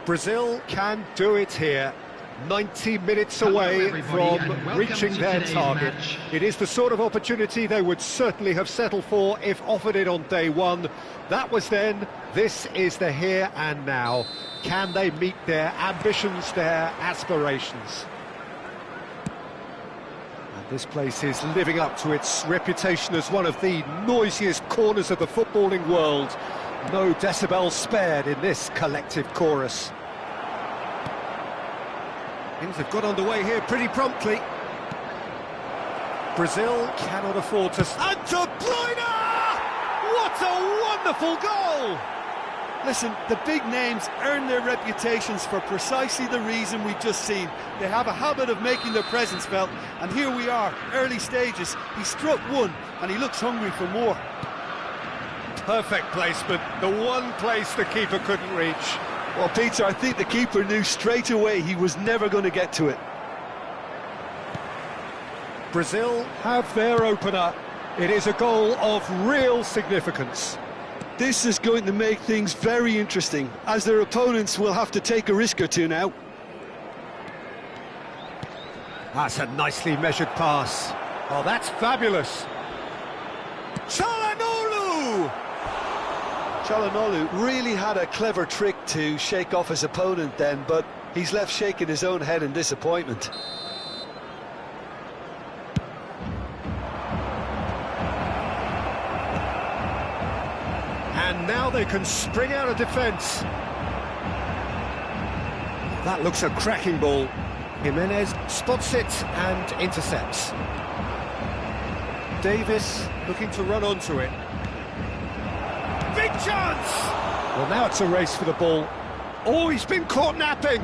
Brazil can do it here. 90 minutes away from reaching their target. It is the sort of opportunity they would certainly have settled for if offered it on day one. That was then, this is the here and now. Can they meet their ambitions, their aspirations? And this place is living up to its reputation as one of the noisiest corners of the footballing world. No decibels spared in this collective chorus. Things have got underway here pretty promptly. Brazil cannot afford to... And De Bruyne! What a wonderful goal! Listen, the big names earn their reputations for precisely the reason we've just seen. They have a habit of making their presence felt, and here we are, early stages. He struck one, and he looks hungry for more. Perfect placement, the one place the keeper couldn't reach. Well, Peter, I think the keeper knew straight away he was never going to get to it. Brazil have their opener. It is a goal of real significance. This is going to make things very interesting, as their opponents will have to take a risk or two now. That's a nicely measured pass. Oh, that's fabulous. Çalhanoğlu really had a clever trick to shake off his opponent then, but he's left shaking his own head in disappointment. And now they can spring out of defence. That looks a cracking ball. Jimenez spots it and intercepts. Davis looking to run onto it. Big chance! Well, now it's a race for the ball. Oh, he's been caught napping!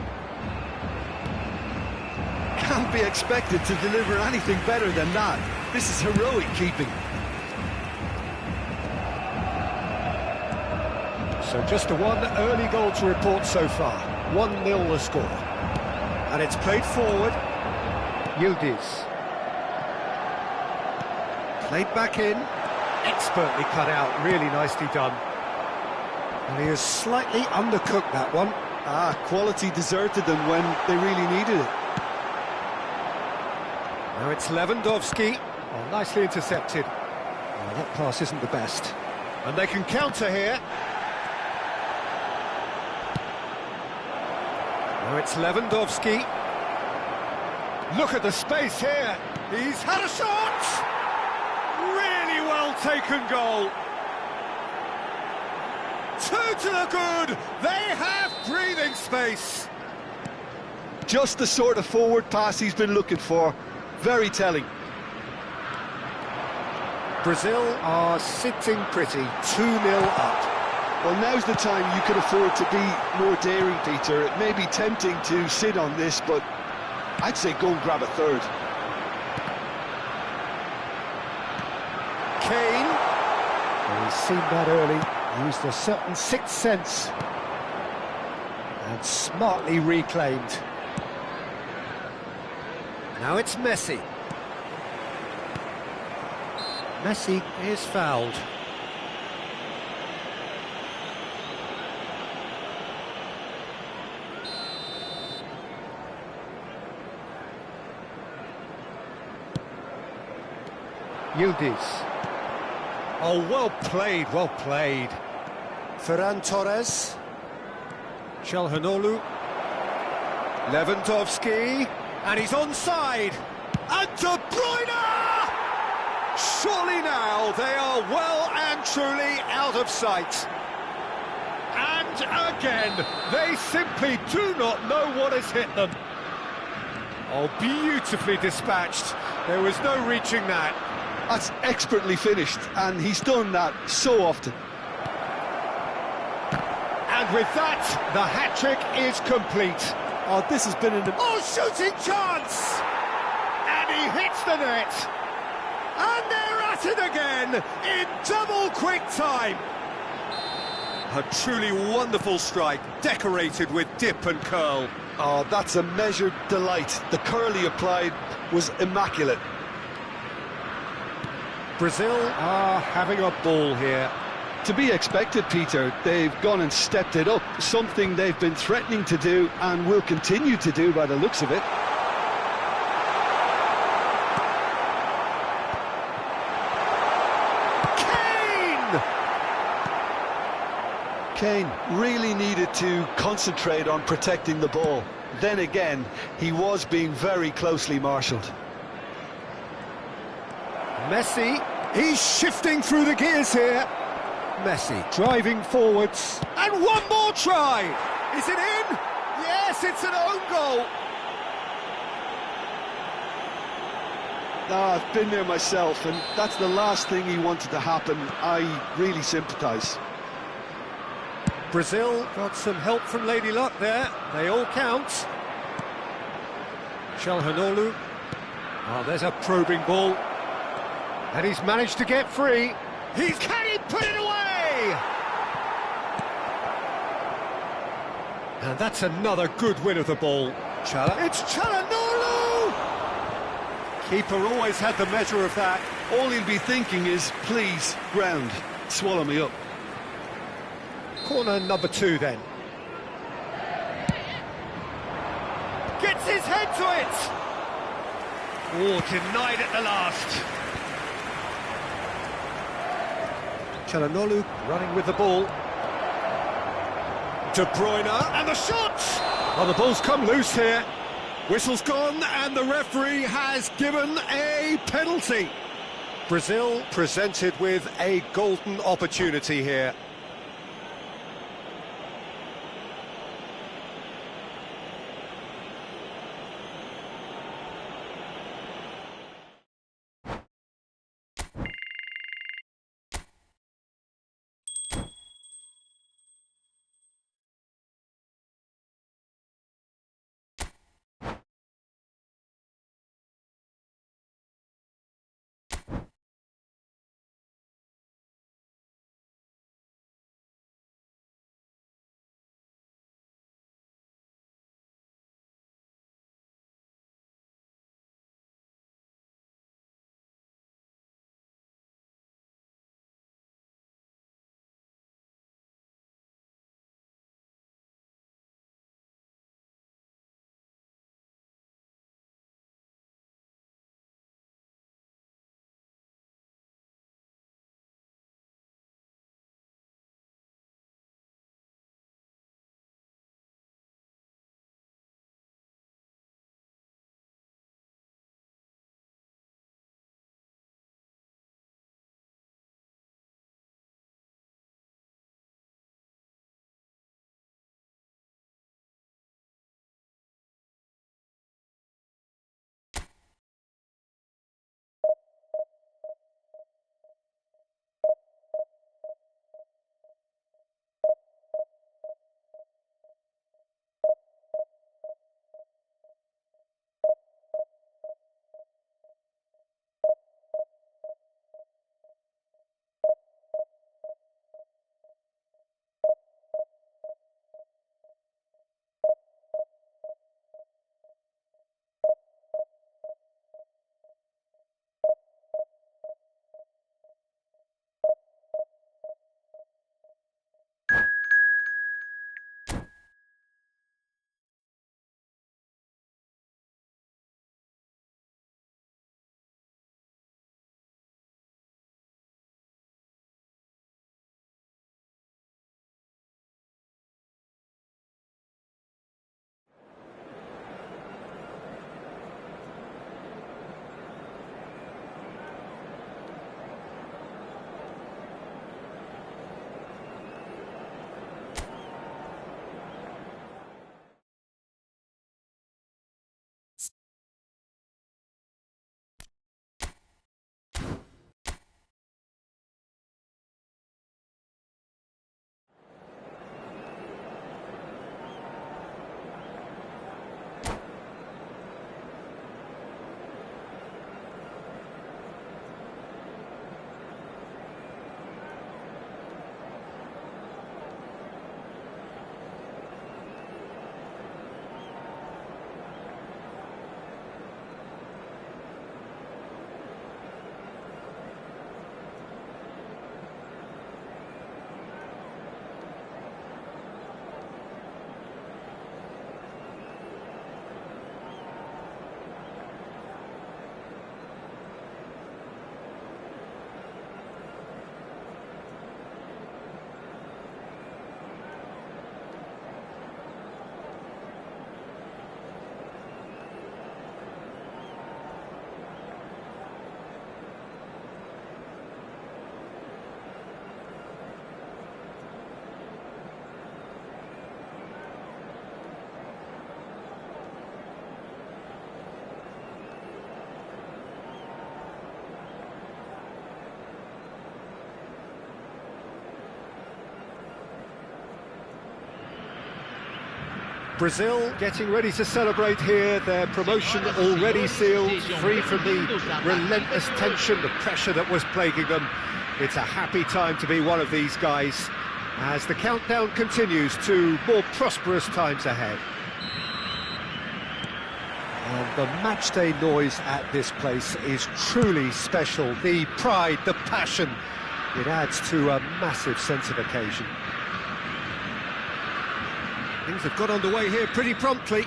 Can't be expected to deliver anything better than that. This is heroic keeping. So just the one early goal to report so far. 1-0 the score. And it's played forward. Yildiz. Played back in. Expertly cut out, really nicely done. And he has slightly undercooked that one. Quality deserted them when they really needed it. Now it's Lewandowski. Oh, nicely intercepted. Oh, that pass isn't the best. And they can counter here. Now it's Lewandowski. Look at the space here. He's had a shot! Really well taken goal. 2 to the good. They have breathing space. Just the sort of forward pass he's been looking for. Very telling. Brazil are sitting pretty, 2-0 up. Well, now's the time you can afford to be more daring, Peter. It may be tempting to sit on this, but I'd say go and grab a third. Kane. Well, he's seen that early, used a certain sixth sense, and smartly reclaimed. Now it's Messi. Messi is fouled. Yildiz. Oh, well played, well played. Ferran Torres. Çalhanoğlu. Lewandowski. And he's onside. And De Bruyne! Surely now they are well and truly out of sight. And again, they simply do not know what has hit them. Oh, beautifully dispatched. There was no reaching that. That's expertly finished, and he's done that so often. And with that, the hat-trick is complete. Oh, this has been an... Oh, shooting chance! And he hits the net. And they're at it again, in double quick time. A truly wonderful strike, decorated with dip and curl. Oh, that's a measured delight. The curl he applied was immaculate. Brazil are having a ball here. To be expected, Peter. They've gone and stepped it up, something they've been threatening to do and will continue to do by the looks of it. Kane really needed to concentrate on protecting the ball. Then again, he was being very closely marshalled. Messi, he's shifting through the gears here. Messi driving forwards, and one more try! Is it in? Yes, it's an own goal! I've been there myself, and that's the last thing he wanted to happen. I really sympathise. Brazil got some help from Lady Luck there, they all count. Calhanoglu, oh, there's a probing ball, and he's managed to get free. Can he put it away? And that's another good win of the ball. It's Calhanoglu! Keeper always had the measure of that. All he'll be thinking is, please, ground, swallow me up. Corner number 2 then. Gets his head to it! Oh, denied at the last. Calhanoglu running with the ball. De Bruyne, and the shot! Oh, the ball's come loose here. Whistle's gone, and the referee has given a penalty. Brazil presented with a golden opportunity here. Brazil getting ready to celebrate here, their promotion already sealed, free from the relentless tension, the pressure that was plaguing them. It's a happy time to be one of these guys as the countdown continues to more prosperous times ahead. And the matchday noise at this place is truly special. The pride, the passion, it adds to a massive sense of occasion. Things have got underway here pretty promptly.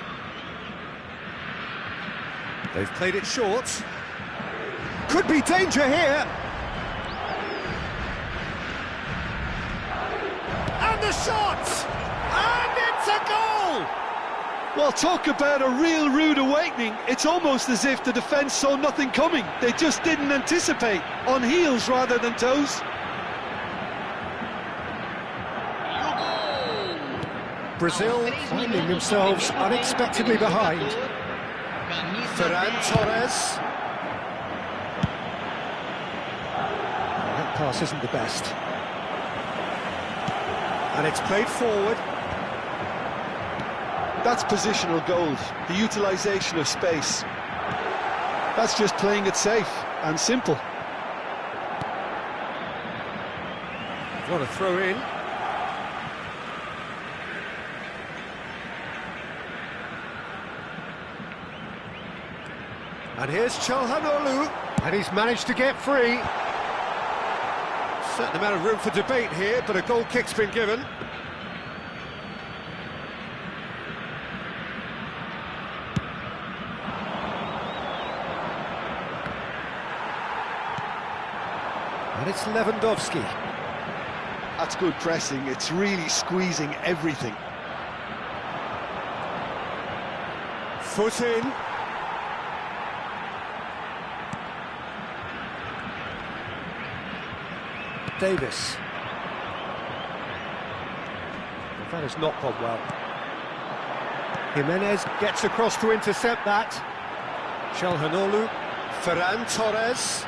They've played it short. Could be danger here. And the shot! And it's a goal! Well, talk about a real rude awakening. It's almost as if the defence saw nothing coming. They just didn't anticipate, on heels rather than toes. Brazil finding themselves unexpectedly behind. Ferran Torres. That pass isn't the best. And it's played forward. That's positional gold, the utilisation of space. That's just playing it safe and simple. What a throw in. And here's Çalhanoğlu, and he's managed to get free. Certain amount of room for debate here, but a goal kick's been given. And it's Lewandowski. That's good pressing, it's really squeezing everything. Foot in. Davis. That has not gone well. Jimenez gets across to intercept that. Çalhanoğlu, Ferran Torres.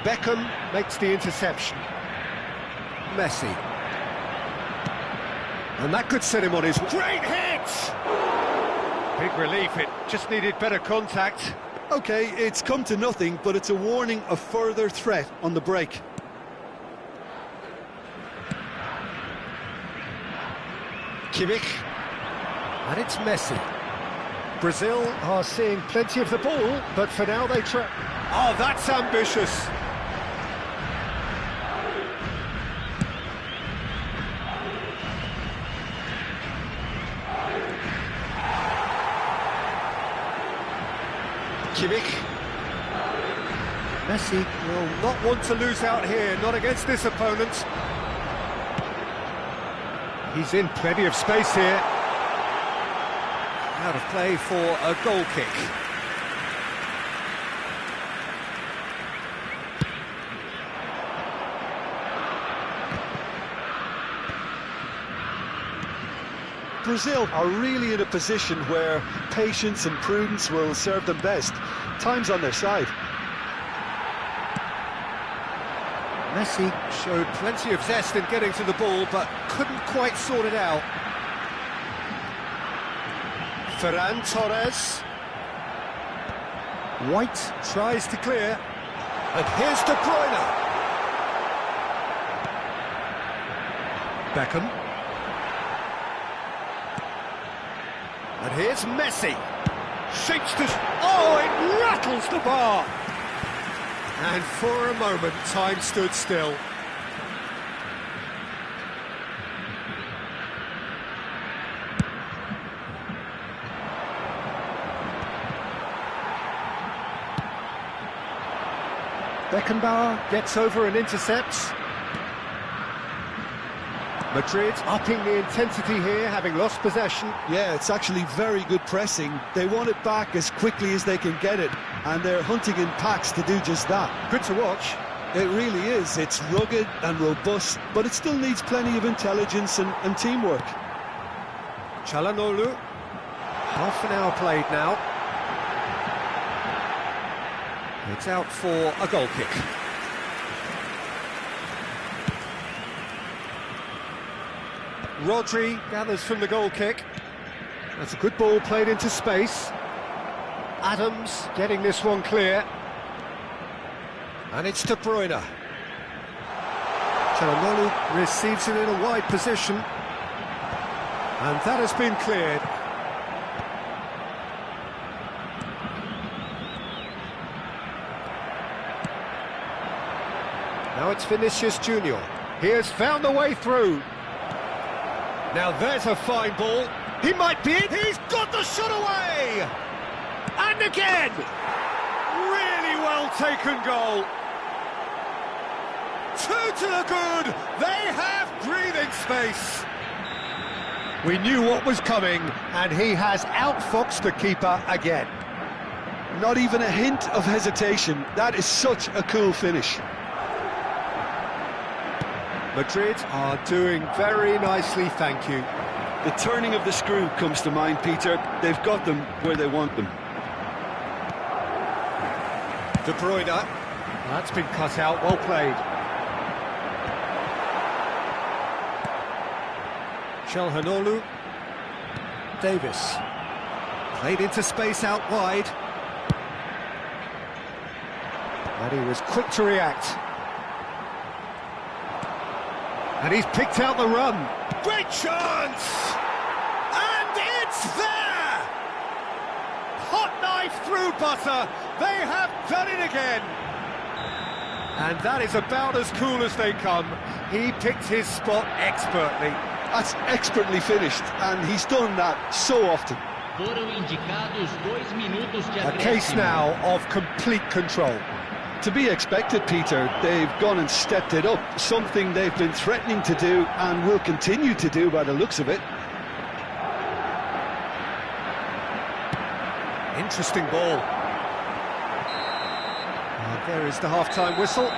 Beckham makes the interception. Messi. And that could set him on his... Great hit! Big relief, it just needed better contact. OK, it's come to nothing, but it's a warning of further threat on the break. Kimmich. And it's Messi. Brazil are seeing plenty of the ball, but for now they try... Oh, that's ambitious. Kimmich. Messi will not want to lose out here, not against this opponent. He's in plenty of space here. Out of play for a goal kick. Brazil are really in a position where patience and prudence will serve them best. Time's on their side. Messi showed plenty of zest in getting to the ball, but couldn't quite sort it out. Ferran Torres. White tries to clear. And here's De Bruyne. Beckham. And here's Messi. Shapes to... Oh, it rattles the bar! And for a moment, time stood still. Beckenbauer gets over and intercepts. Madrid upping the intensity here, having lost possession. Yeah, it's actually very good pressing. They want it back as quickly as they can get it, and they're hunting in packs to do just that. Good to watch. It really is. It's rugged and robust, but it still needs plenty of intelligence and teamwork. Çalhanoğlu. Half an hour played now. It's out for a goal kick. Rodri gathers from the goal kick. That's a good ball played into space. Adams getting this one clear. And it's De Bruyne. Çalhanoğlu receives it in a wide position. And that has been cleared. Now it's Vinicius Junior. He has found the way through. Now there's a fine ball. He might be in. He's got the shot away! And again! Really well taken goal. 2 to the good. They have breathing space. We knew what was coming, and he has outfoxed the keeper again. Not even a hint of hesitation. That is such a cool finish. Madrid are doing very nicely, thank you. The turning of the screw comes to mind, Peter. They've got them where they want them. De Bruyne. That's been cut out, well played. Çalhanoğlu. Davis. Played into space out wide. And he was quick to react. And he's picked out the run. Great chance! And it's there! Hot knife through butter. They have done it again. And that is about as cool as they come. He picked his spot expertly. That's expertly finished, and he's done that so often. A case now of complete control. To be expected, Peter. They've gone and stepped it up, something they've been threatening to do and will continue to do by the looks of it. Interesting ball. And there is the half-time whistle.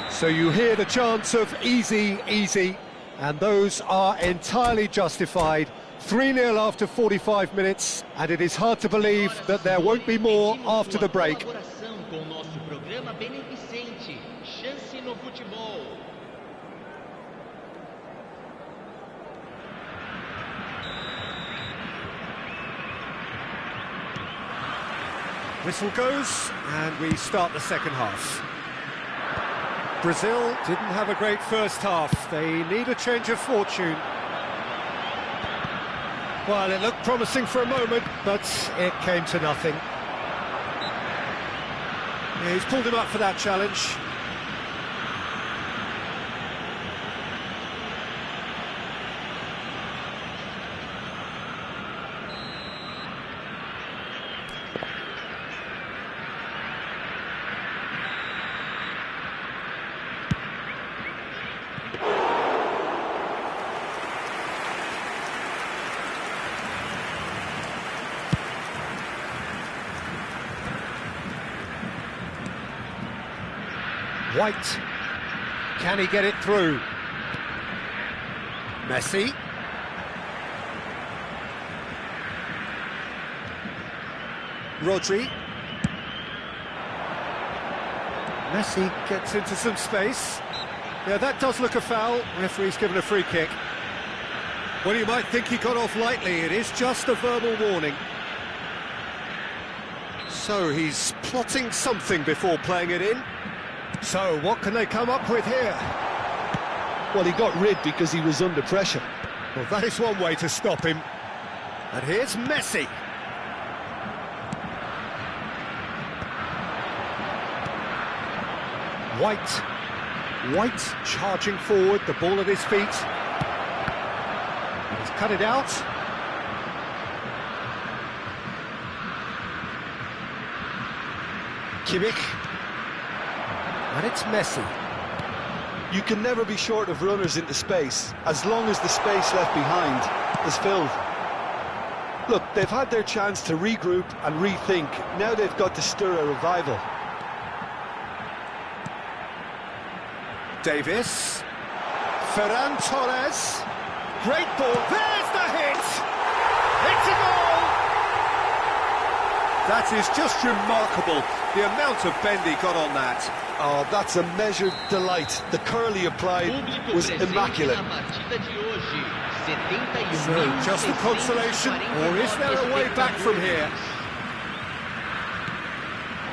So you hear the chants of easy, easy, and those are entirely justified. 3-0 after 45 minutes, and it is hard to believe that there won't be more after the break. Whistle goes, and we start the second half. Brazil didn't have a great first half. They need a change of fortune. Well, it looked promising for a moment, but it came to nothing. Yeah, he's pulled him up for that challenge. White, can he get it through? Messi. Rodri. Messi gets into some space. Yeah, that does look a foul. Referee's given a free kick. Well, you might think he got off lightly. It is just a verbal warning. So he's plotting something before playing it in. So, what can they come up with here? Well, he got rid because he was under pressure. Well, that is one way to stop him. And here's Messi. White charging forward, the ball at his feet. He's cut it out. Kimmich. And it's Messi. You can never be short of runners into space, as long as the space left behind is filled. Look, they've had their chance to regroup and rethink. Now they've got to stir a revival. Davis. Ferran Torres. Great ball. There's the hit! It's a goal! That is just remarkable, the amount of bend he got on that. Oh, that's a measured delight. The curl he applied was immaculate. So, just a consolation, or is there a way back from here?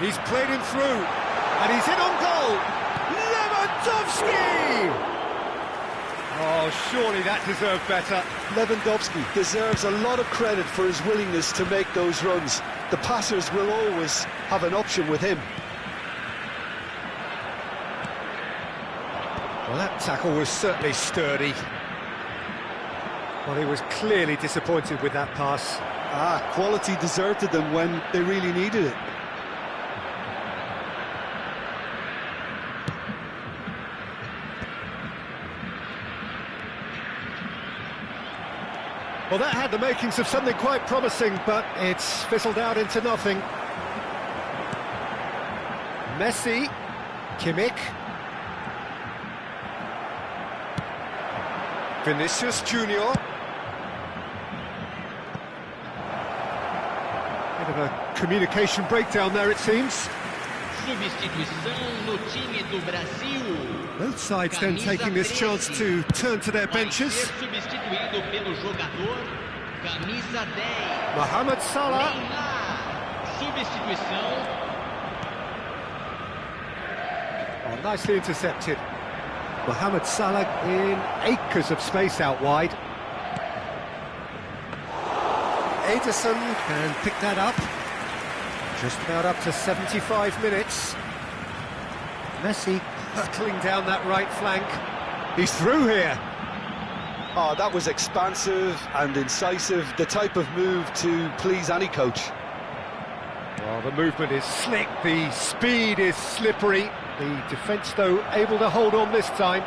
He's played him through, and he's in on goal! Lewandowski! Oh, surely that deserved better. Lewandowski deserves a lot of credit for his willingness to make those runs. The passers will always have an option with him. Well, that tackle was certainly sturdy. Well, he was clearly disappointed with that pass. Quality deserted them when they really needed it. Well, that had the makings of something quite promising, but it's fizzled out into nothing. Messi, Kimmich, Vinicius Junior. Bit of a communication breakdown there, it seems. Both sides then taking this chance to turn to their benches. Mohamed Salah. Oh, nicely intercepted. Mohamed Salah in acres of space out wide. Ederson can pick that up. Just about up to 75 minutes. Messi hurtling down that right flank. He's through here. Oh, that was expansive and incisive, the type of move to please any coach. Well, the movement is slick, the speed is slippery. The defence, though, able to hold on this time.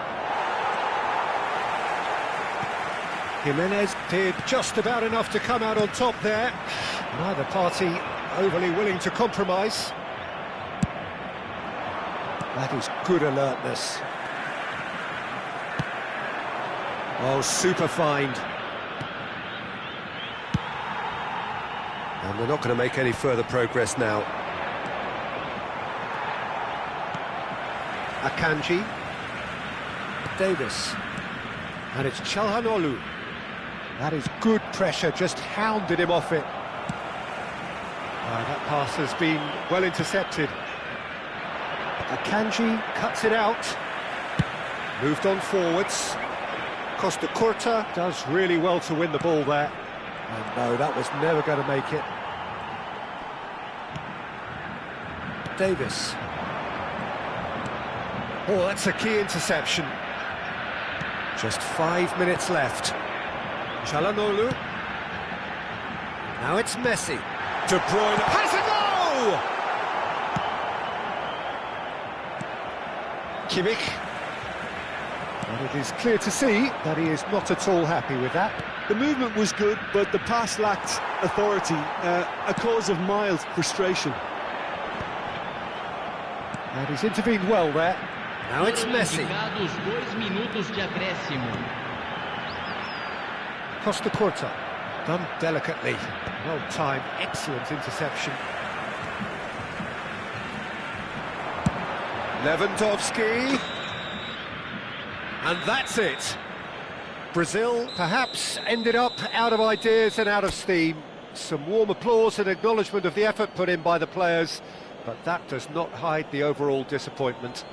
Jimenez did just about enough to come out on top there. Neither party overly willing to compromise. That is good alertness. Oh, super find. And they're not going to make any further progress now. Akanji. Davis. And it's Çalhanoğlu. That is good pressure, just hounded him off it. That pass has been well intercepted. Akanji cuts it out. Moved on forwards. Costa Curta does really well to win the ball there. And no, that was never going to make it. Davis. Oh, that's a key interception. Just 5 minutes left. Çalhanoğlu. Now it's Messi. De Bruyne has a goal! Kimmich. And it is clear to see that he is not at all happy with that. The movement was good, but the pass lacked authority, a cause of mild frustration. And he's intervened well there. Now it's Messi. Costa Curta, done delicately. Well timed, excellent interception. Lewandowski. And that's it. Brazil perhaps ended up out of ideas and out of steam. Some warm applause and acknowledgement of the effort put in by the players, but that does not hide the overall disappointment.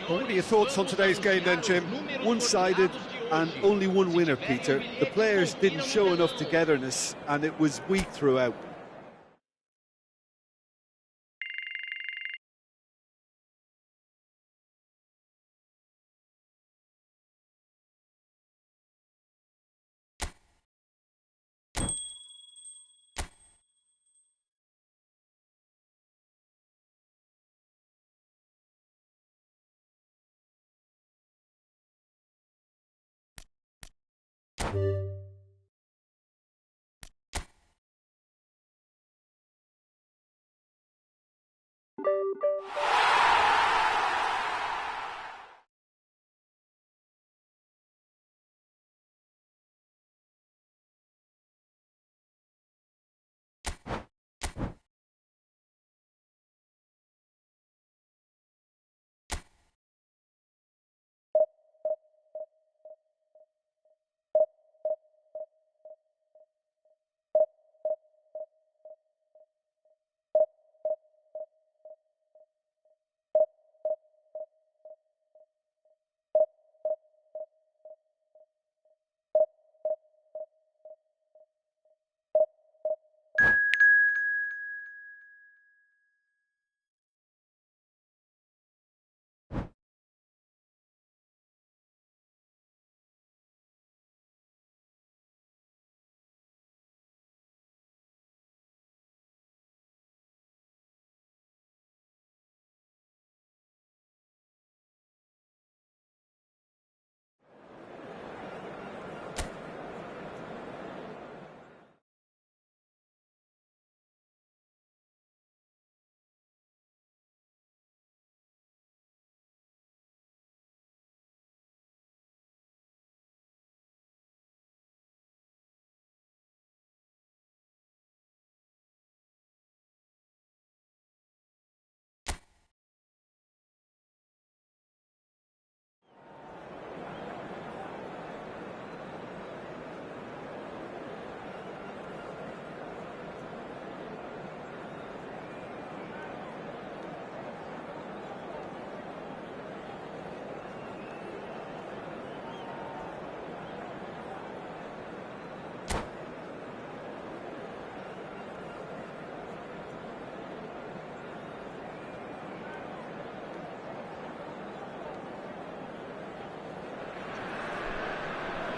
Well, what are your thoughts on today's game then, Jim? One-sided and only one winner, Peter. The players didn't show enough togetherness and it was weak throughout.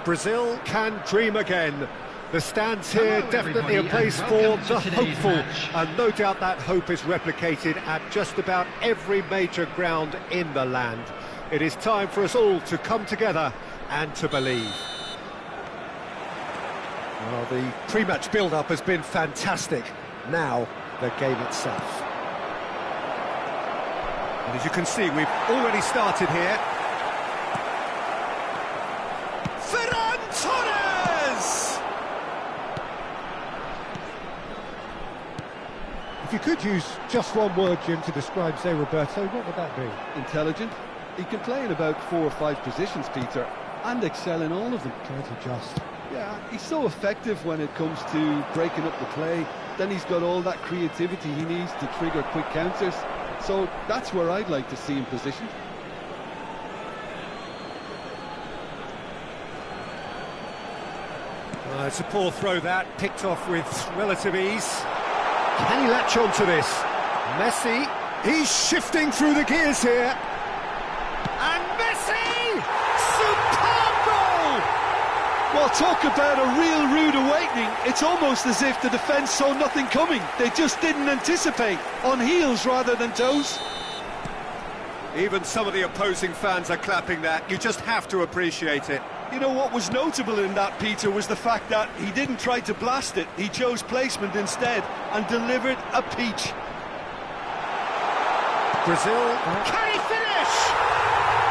Brazil can dream again. The stands here definitely a place for the hopeful, and no doubt that hope is replicated at just about every major ground in the land. It is time for us all to come together and to believe. Well, the pre-match build-up has been fantastic. Now, the game itself. And as you can see, we've already started here. Ferran Torres! If you could use just one word, Jim, to describe Zé Roberto, what would that be? Intelligent. He can play in about 4 or 5 positions, Peter, and excel in all of them. Trying to adjust. Yeah, he's so effective when it comes to breaking up the play. Then he's got all that creativity he needs to trigger quick counters. So that's where I'd like to see him positioned. It's a poor throw that, picked off with relative ease. Can he latch on to this? Messi, he's shifting through the gears here. And Messi! Superb goal! Well, talk about a real rude awakening. It's almost as if the defence saw nothing coming. They just didn't anticipate. On heels rather than toes. Even some of the opposing fans are clapping that. You just have to appreciate it. You know what was notable in that, Peter, was the fact that he didn't try to blast it. He chose placement instead and delivered a peach. Brazil, can he finish?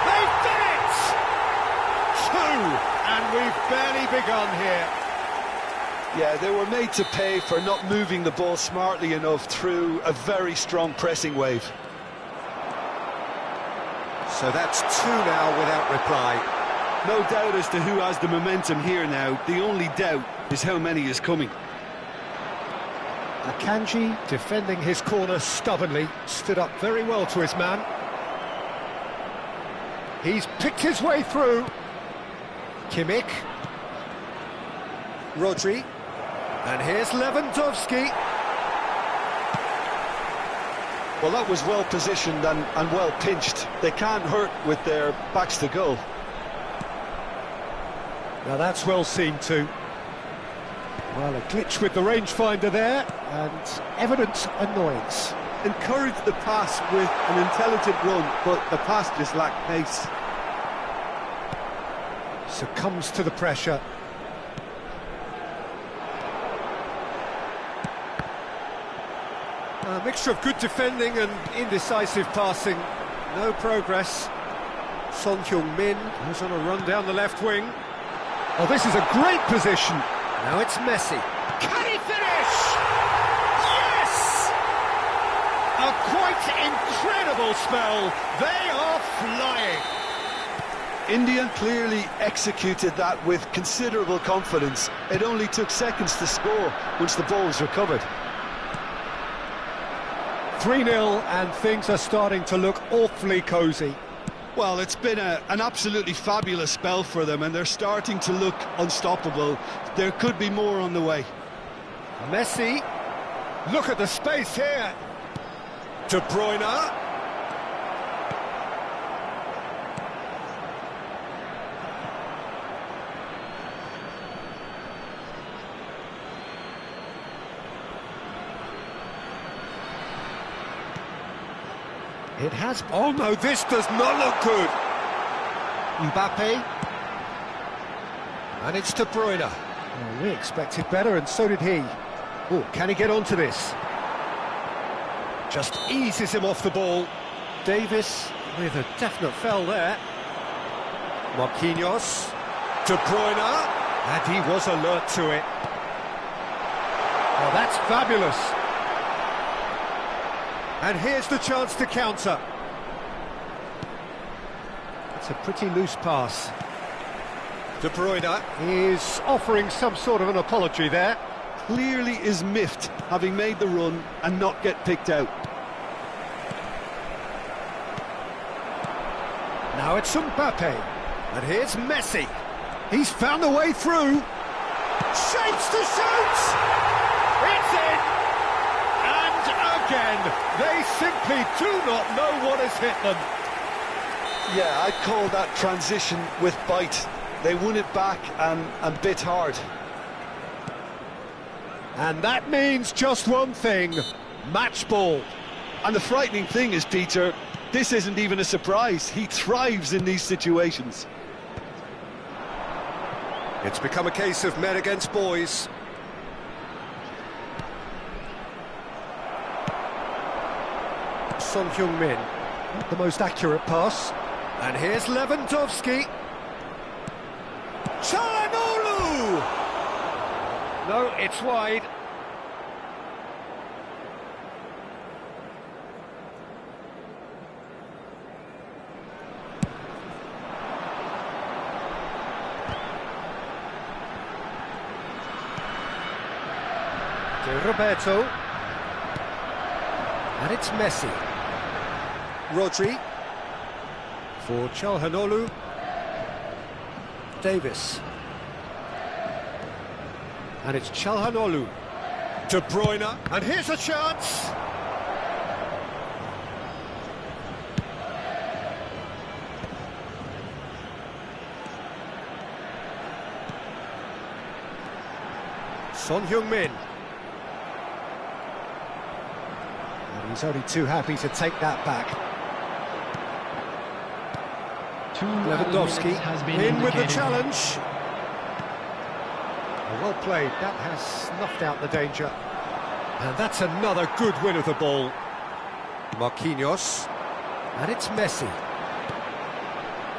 They've done it! 2, and we've barely begun here. Yeah, they were made to pay for not moving the ball smartly enough through a very strong pressing wave. So that's 2 now without reply. No doubt as to who has the momentum here now. The only doubt is how many is coming. Akanji, defending his corner stubbornly, stood up very well to his man. He's picked his way through. Kimmich. Rodri. And here's Lewandowski. Well, that was well positioned and well pinched. They can't hurt with their backs to goal. Now that's well seen too. Well, a glitch with the rangefinder there, and evident annoyance. Encouraged the pass with an intelligent run, but the pass just lacked pace. Succumbs to the pressure. A mixture of good defending and indecisive passing. No progress. Son Heung-min is on a run down the left wing. Oh, this is a great position. Now it's Messi. Can he finish? Yes! A quite incredible spell. They are flying. India clearly executed that with considerable confidence. It only took seconds to score once the ball was recovered. 3-0, and things are starting to look awfully cosy. Well, it's been an absolutely fabulous spell for them, and they're starting to look unstoppable. There could be more on the way. Messi, look at the space here. De Bruyne. It has... Oh no, this does not look good. Mbappe. And it's De Bruyne. Oh, we expected better, and so did he. Oh, can he get onto this? Just eases him off the ball. Davis with a definite foul there. Marquinhos. De Bruyne. And he was alert to it. Oh, that's fabulous. And here's the chance to counter. It's a pretty loose pass. De Bruyne is offering some sort of an apology there. Clearly is miffed, having made the run and not get picked out. Now it's Mbappe. And here's Messi. He's found a way through. Shapes to shoot! It's in! Again, they simply do not know what has hit them. Yeah, I'd call that transition with bite. They won it back and bit hard. And that means just one thing, match ball. And the frightening thing is, Peter, this isn't even a surprise. He thrives in these situations. It's become a case of men against boys. Son Heung-min, not the most accurate pass. And here's Lewandowski. Çalhanoğlu! No, it's wide. To Roberto. And it's Messi. Rodri. For Çalhanoğlu. Davis. And it's Çalhanoğlu. De Bruyne. And here's a chance. Son Heung-min. And he's only too happy to take that back. Lewandowski in with the challenge. Well played, that has snuffed out the danger. And that's another good win of the ball. Marquinhos. And it's Messi.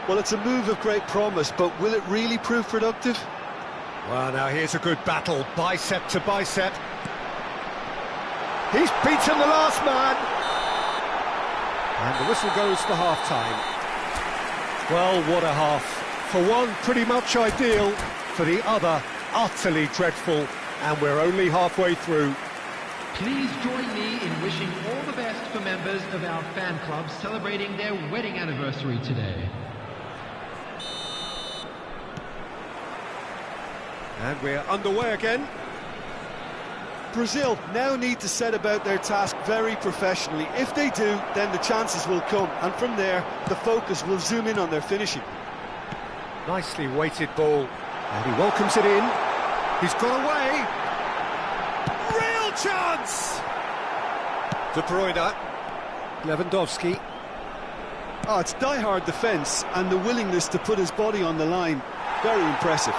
Well, it's a move of great promise, but will it really prove productive? Well, now here's a good battle, bicep to bicep. He's beaten the last man. And the whistle goes for half-time. Well, what a half. For one, pretty much ideal. For the other, utterly dreadful. And we're only halfway through. Please join me in wishing all the best for members of our fan club celebrating their wedding anniversary today. And we're underway again. Brazil now need to set about their task very professionally. If they do, then the chances will come, and from there, the focus will zoom in on their finishing. Nicely weighted ball, and he welcomes it in. He's got away. Real chance! De Bruyne. Lewandowski. Oh, it's die-hard defence, and the willingness to put his body on the line. Very impressive.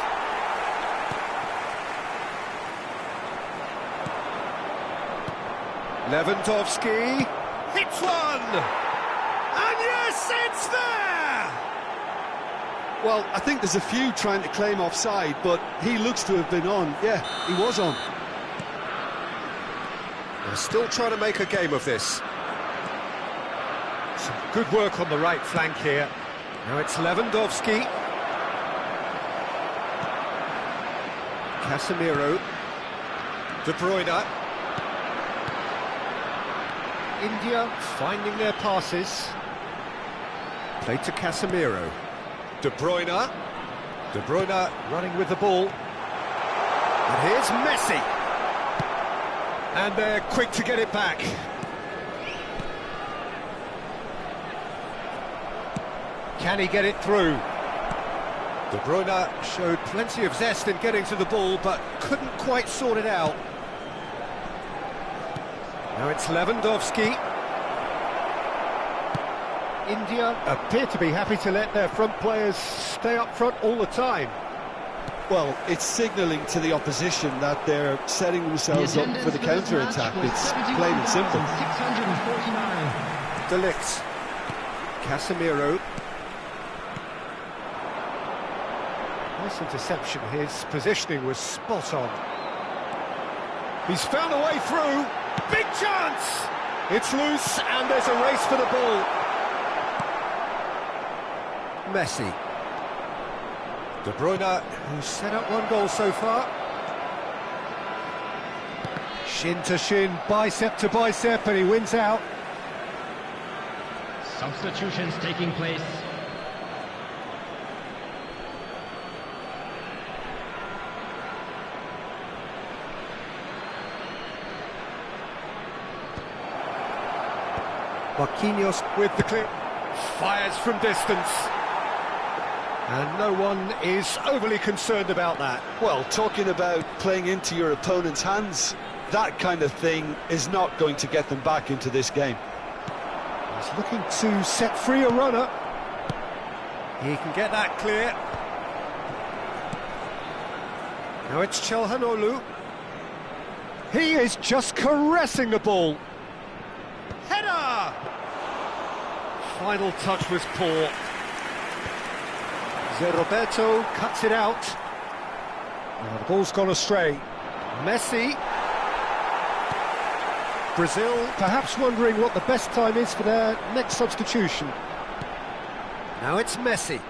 Lewandowski hits one! And yes, it's there! Well, I think there's a few trying to claim offside, but he looks to have been on. Yeah, he was on. They're still trying to make a game of this. Some good work on the right flank here. Now it's Lewandowski. Casemiro. De Bruyne. India finding their passes. Played to Casemiro. De Bruyne. De Bruyne running with the ball. And here's Messi. And they're quick to get it back. Can he get it through? De Bruyne showed plenty of zest in getting to the ball, but couldn't quite sort it out. Now it's Lewandowski. India appear to be happy to let their front players stay up front all the time. Well, it's signalling to the opposition that they're setting themselves up for the counter-attack. It's plain and simple. De Ligt. Casemiro. Nice interception. His positioning was spot on. He's found a way through. Big chance! It's loose, and there's a race for the ball. Messi. De Bruyne, who's set up one goal so far. Shin to shin, bicep to bicep, and he wins out. Substitutions taking place. Marquinhos with the clear. Fires from distance. And no one is overly concerned about that. Well, talking about playing into your opponent's hands, that kind of thing is not going to get them back into this game. He's looking to set free a runner. He can get that clear. Now it's Çalhanoğlu. He is just caressing the ball. Header! Final touch was poor. Zé Roberto cuts it out. Oh, the ball's gone astray. Messi. Brazil perhaps wondering what the best time is for their next substitution. Now it's Messi.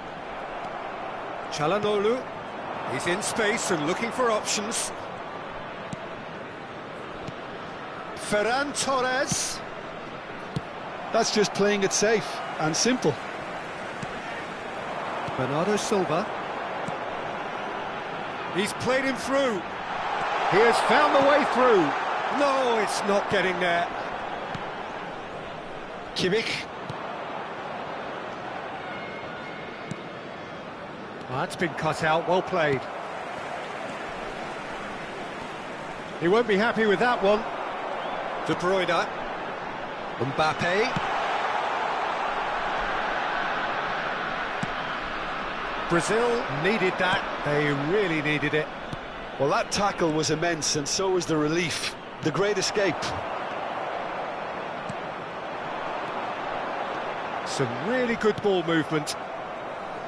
Çalhanoğlu. He's in space and looking for options. Ferran Torres. That's just playing it safe and simple. Bernardo Silva. He's played him through. He has found the way through. No, it's not getting there. Kimmich. Oh, that's been cut out, well played. He won't be happy with that one. De Bruyne. Mbappe. Brazil needed that, they really needed it. Well, that tackle was immense, and so was the relief. The great escape. Some really good ball movement.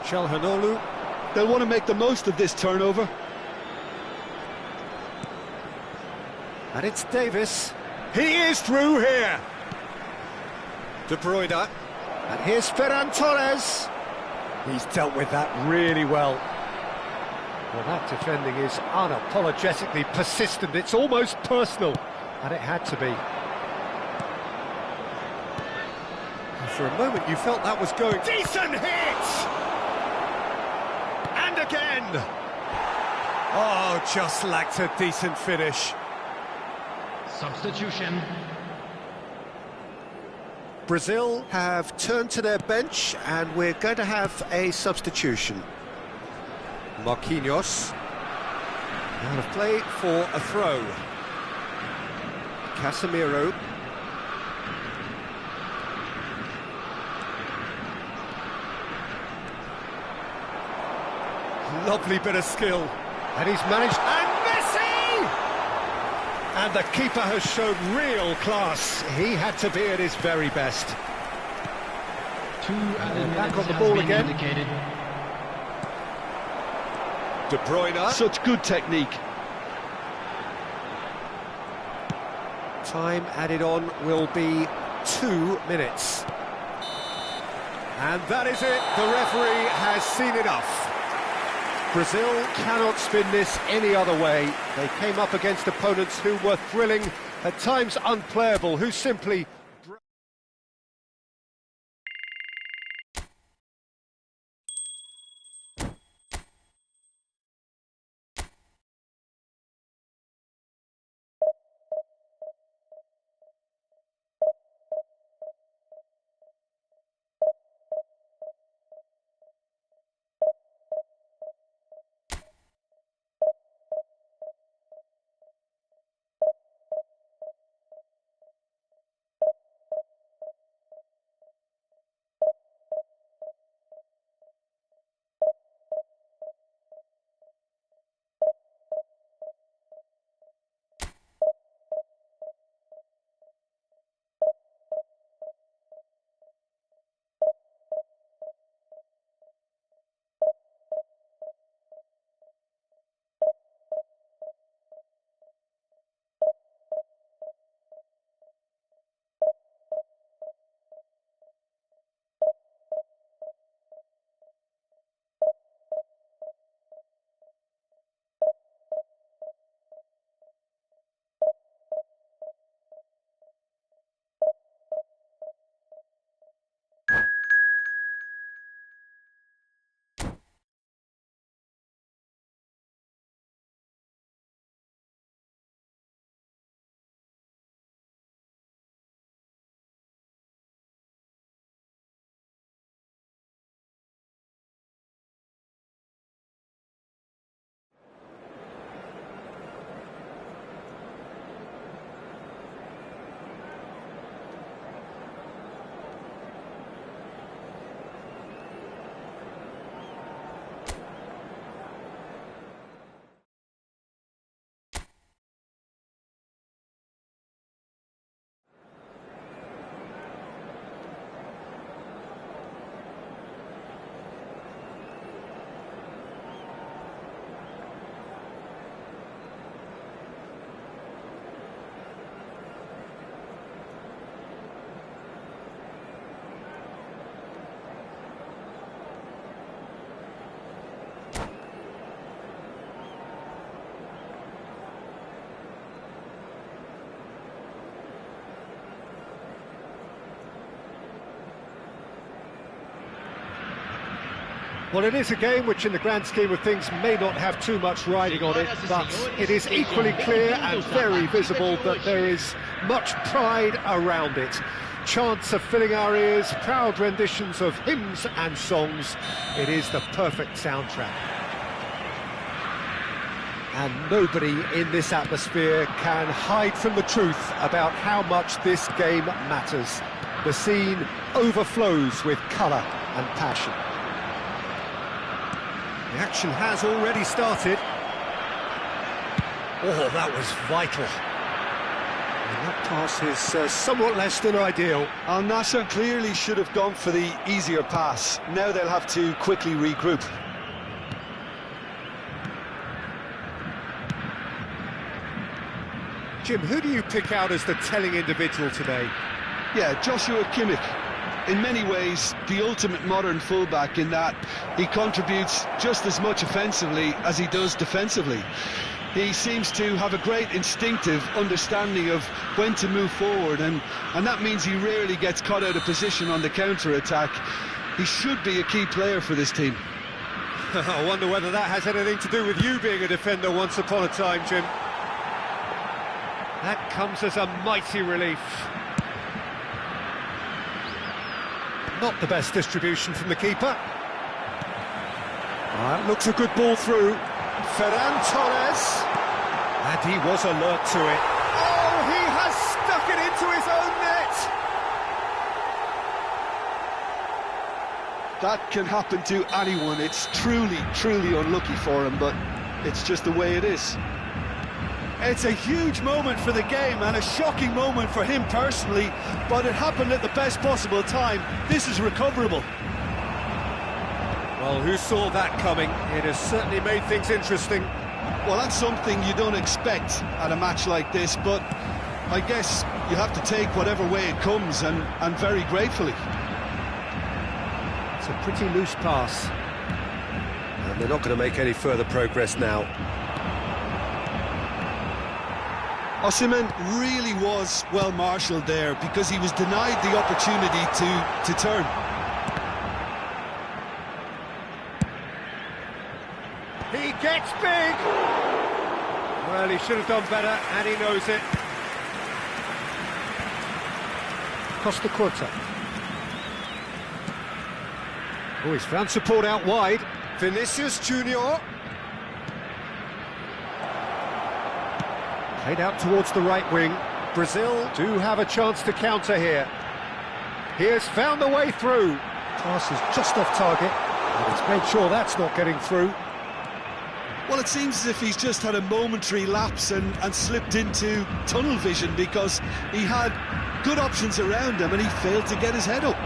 Çalhanoğlu. They'll want to make the most of this turnover. And it's Davis. He is through here. De Bruyne. And here's Ferran Torres. He's dealt with that really well. Well, that defending is unapologetically persistent. It's almost personal, and it had to be. And for a moment, you felt that was going. Decent hit! And again! Oh, just lacked a decent finish. Substitution. Brazil have turned to their bench, and we're going to have a substitution. Marquinhos. Out of play for a throw. Casemiro. Lovely bit of skill. And he's managed... And Messi! And the keeper has shown real class. He had to be at his very best. 2 added Back minutes on the has ball been again. indicated. De Bruyne. Such good technique. Time added on will be 2 minutes. And that is it. The referee has seen enough. Brazil cannot spin this any other way. They came up against opponents who were thrilling, at times unplayable, who simply Well, it is a game which in the grand scheme of things may not have too much riding on it, but it is equally clear and very visible that there is much pride around it. Chants are filling our ears, proud renditions of hymns and songs. It is the perfect soundtrack. And nobody in this atmosphere can hide from the truth about how much this game matters. The scene overflows with colour and passion. The action has already started. Oh, that was vital. And that pass is somewhat less than ideal. Al Nassr clearly should have gone for the easier pass. Now they'll have to quickly regroup. Jim, who do you pick out as the telling individual today? Yeah, Joshua Kimmich. In many ways, the ultimate modern fullback in that he contributes just as much offensively as he does defensively. He seems to have a great instinctive understanding of when to move forward, and that means he rarely gets caught out of position on the counter-attack. He should be a key player for this team. I wonder whether that has anything to do with you being a defender once upon a time, Jim. That comes as a mighty relief. Not the best distribution from the keeper. That looks a good ball through. Ferran Torres. And he was alert to it. Oh, he has stuck it into his own net! That can happen to anyone. It's truly, truly unlucky for him, but it's just the way it is. It's a huge moment for the game and a shocking moment for him personally, but it happened at the best possible time. This is recoverable. Well, who saw that coming? It has certainly made things interesting. Well, that's something you don't expect at a match like this, but I guess you have to take whatever way it comes, and very gratefully. It's a pretty loose pass. And they're not going to make any further progress now. Osimhen really was well marshalled there because he was denied the opportunity to turn. He gets big! Well, he should have done better, and he knows it. Costa Curta. Oh, he's found support out wide. Vinicius Junior. Played out towards the right wing. Brazil do have a chance to counter here. He has found the way through. Pass is just off target, and he's made sure that's not getting through. Well, it seems as if he's just had a momentary lapse and slipped into tunnel vision because he had good options around him and he failed to get his head up.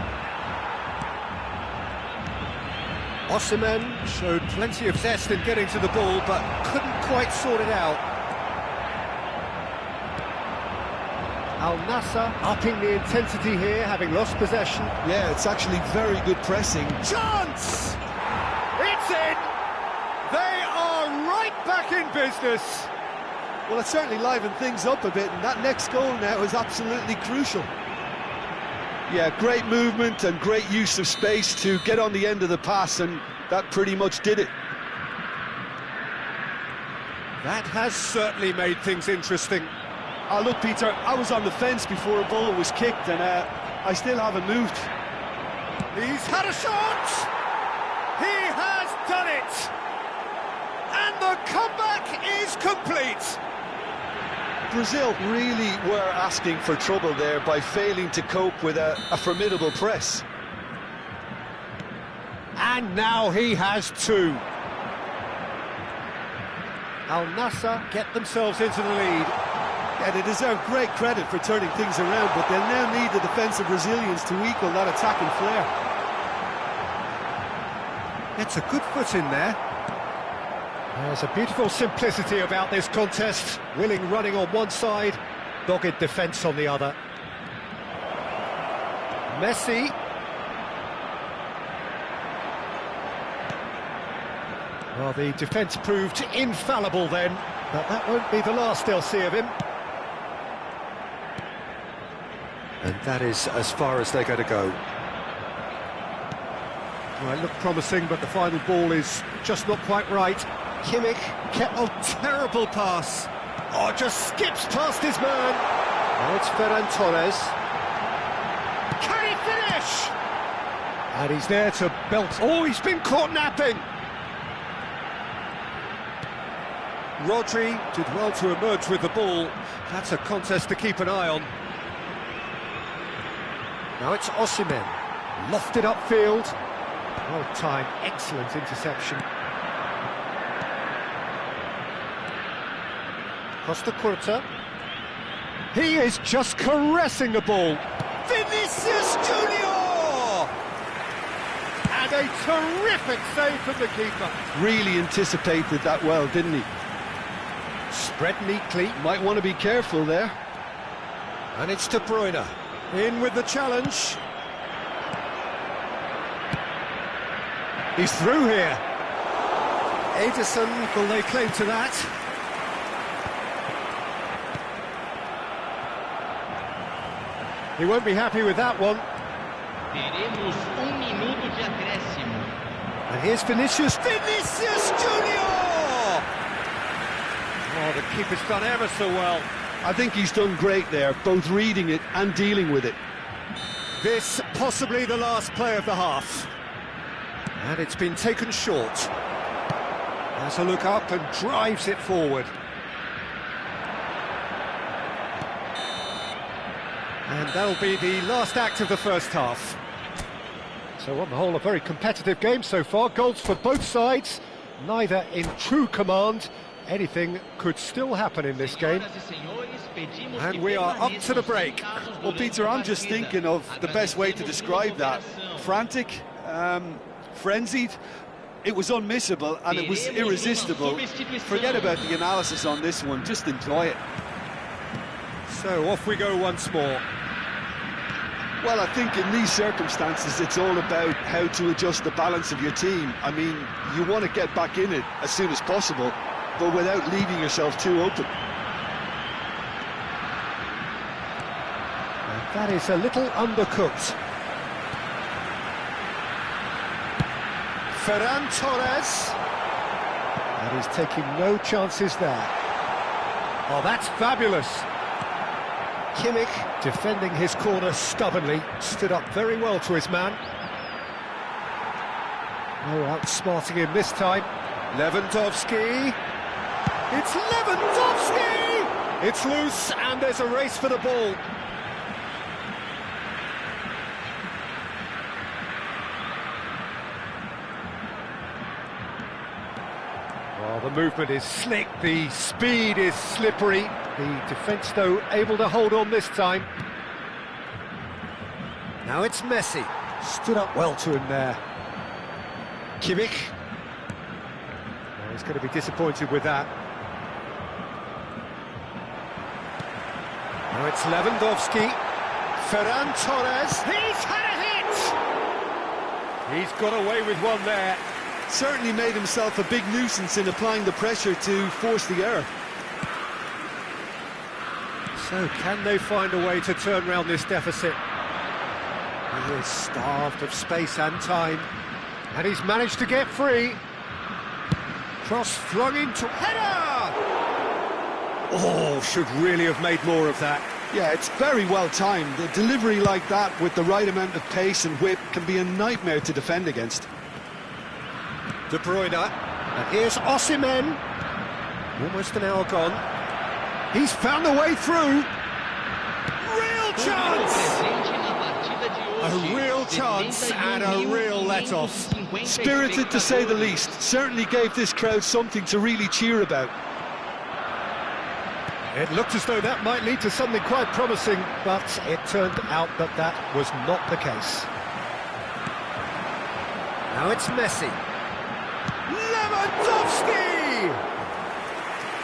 Osimhen showed plenty of zest in getting to the ball, but couldn't quite sort it out. Al Nassr upping the intensity here, having lost possession. Yeah, it's actually very good pressing. Chance! It's in! They are right back in business. Well, it certainly livened things up a bit, and that next goal now is absolutely crucial. Yeah, great movement and great use of space to get on the end of the pass, and that pretty much did it. That has certainly made things interesting. Oh, look, Peter, I was on the fence before a ball was kicked, and I still haven't moved. He's had a shot! He has done it! And the comeback is complete! Brazil really were asking for trouble there by failing to cope with a formidable press. And now he has two. Al Nassr get themselves into the lead. Yeah, they deserve great credit for turning things around, but they'll now need the defensive Brazilians to equal that attacking flair. It's a good foot in there. There's a beautiful simplicity about this contest. Willing running on one side, dogged defence on the other. Messi. Well, the defence proved infallible then, but that won't be the last they'll see of him. And that is as far as they're going to go. Well, it looked promising, but the final ball is just not quite right. Kimmich, oh, terrible pass. Oh, just skips past his man. Now it's Ferran Torres. Can he finish? And he's there to belt. Oh, he's been caught napping. Rodri did well to emerge with the ball. That's a contest to keep an eye on. Now it's Osimhen. Lofted upfield. Well timed, excellent interception. Costa Curta. He is just caressing the ball. Vinicius Junior! And a terrific save from the keeper. Really anticipated that well, didn't he? Spread neatly. Might want to be careful there. And it's De Bruyne. In with the challenge. He's through here. Ederson will lay claim to that. He won't be happy with that one. Teremos minuto de acréscimo. And here's Vinicius Junior! Oh, the keeper's done ever so well. I think he's done great there, both reading it and dealing with it. This possibly the last play of the half. And it's been taken short. Has a look up and drives it forward. And that'll be the last act of the first half. So on the whole, a very competitive game so far. Goals for both sides, neither in true command. Anything could still happen in this game. And we are up to the break. Well, Peter, I'm just thinking of the best way to describe that. Frantic, frenzied. It was unmissable and it was irresistible. Forget about the analysis on this one, just enjoy it. So off we go once more. Well, I think in these circumstances it's all about how to adjust the balance of your team. I mean, you want to get back in it as soon as possible, but without leaving yourself too open. And that is a little undercooked. Ferran Torres. And he's taking no chances there. Oh, that's fabulous. Kimmich, defending his corner stubbornly, stood up very well to his man. No outsmarting him this time. Lewandowski. It's Lewandowski! It's loose and there's a race for the ball. Well, the movement is slick, the speed is slippery. The defence, though, able to hold on this time. Now it's Messi. Stood up well to him there. Kimmich. Well, he's going to be disappointed with that. Now it's Lewandowski. Ferran Torres. He's had a hit! He's got away with one there. Certainly made himself a big nuisance in applying the pressure to force the error. So can they find a way to turn around this deficit? He is starved of space and time. And he's managed to get free. Cross flung into header! Oh, should really have made more of that. Yeah, it's very well timed. A delivery like that with the right amount of pace and whip can be a nightmare to defend against. De Bruyne. And here's Osimhen. Almost an hour gone. He's found a way through. Real chance! A real chance and a real let-off. Spirited to say the least. Certainly gave this crowd something to really cheer about. It looked as though that might lead to something quite promising, but it turned out that that was not the case. Now it's Messi. Lewandowski!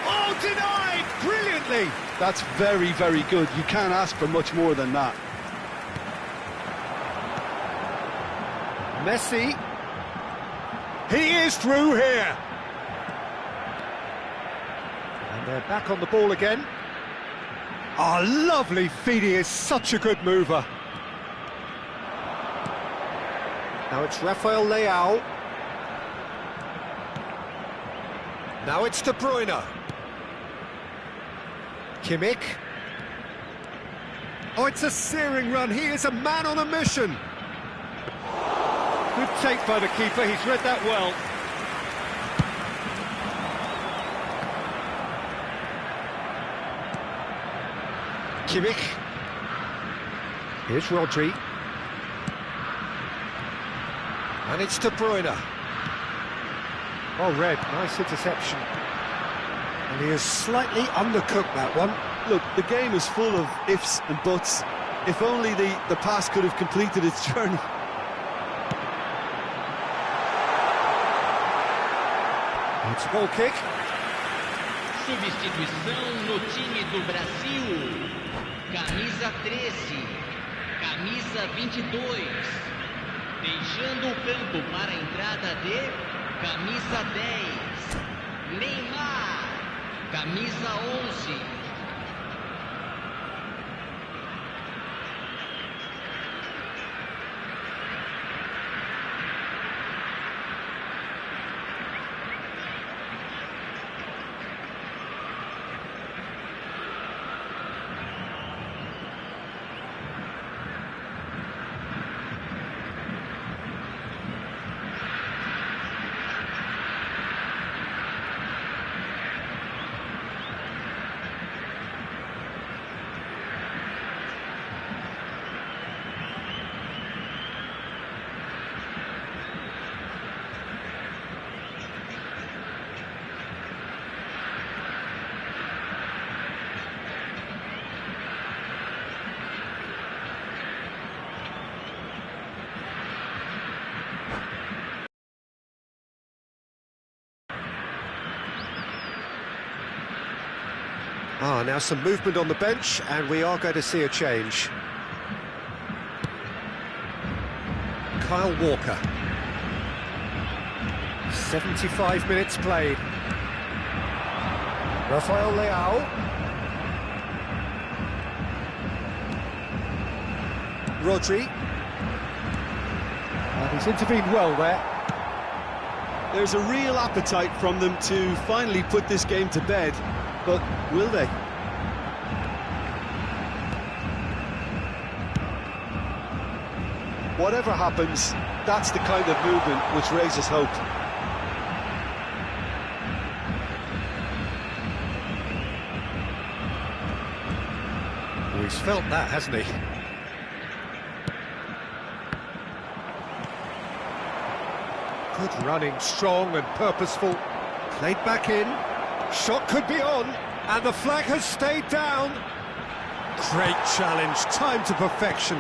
Oh, denied brilliantly! That's very, very good. You can't ask for much more than that. Messi. He is through here. And they're back on the ball again. Oh, lovely feed. He is such a good mover. Now it's Rafael Leao. Now it's De Bruyne. Kimmich. Oh, it's a searing run. He is a man on a mission. Good take by the keeper. He's read that well. Kimmich. Here's Rodri. And it's De Bruyne. Oh, Red, nice interception. And he has slightly undercooked that one. Look, the game is full of ifs and buts. If only the pass could have completed its journey. It's a goal kick. Substituição no time do Brasil. Camisa 13, camisa 22. Deixando o campo para a entrada de camisa 10. Neymar, camisa 11. Now some movement on the bench, and we are going to see a change. Kyle Walker. 75 minutes played. Rafael Leao. Rodri. And he's intervened well there. There's a real appetite from them to finally put this game to bed, but will they? Whatever happens, that's the kind of movement which raises hope. Well, he's felt that, hasn't he? Good running, strong and purposeful. Played back in. Shot could be on, and the flag has stayed down. Great challenge, timed to perfection.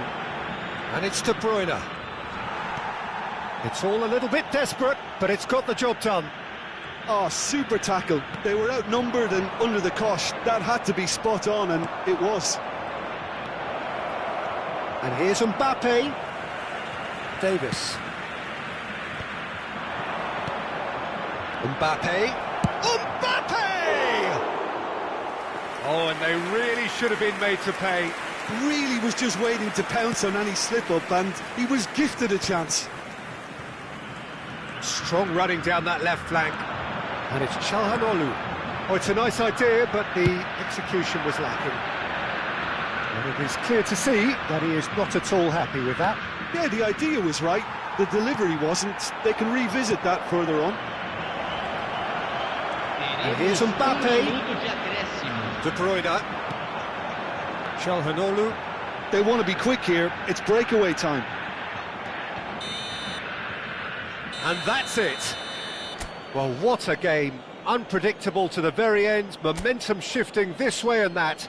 And it's De Bruyne. It's all a little bit desperate, but it's got the job done. Oh, super tackle. They were outnumbered and under the cosh. That had to be spot on, and it was. And here's Mbappe. Davis. Mbappe. Oh, and they really should have been made to pay. Really was just waiting to pounce on any slip-up, and he was gifted a chance. Strong running down that left flank. And it's Çalhanoğlu. Oh, it's a nice idea, but the execution was lacking. And it is clear to see that he is not at all happy with that. Yeah, the idea was right. The delivery wasn't. They can revisit that further on. And here's Mbappe. De Bruyne. Çalhanoğlu. They want to be quick here. It's breakaway time. And that's it. Well, what a game. Unpredictable to the very end. Momentum shifting this way and that.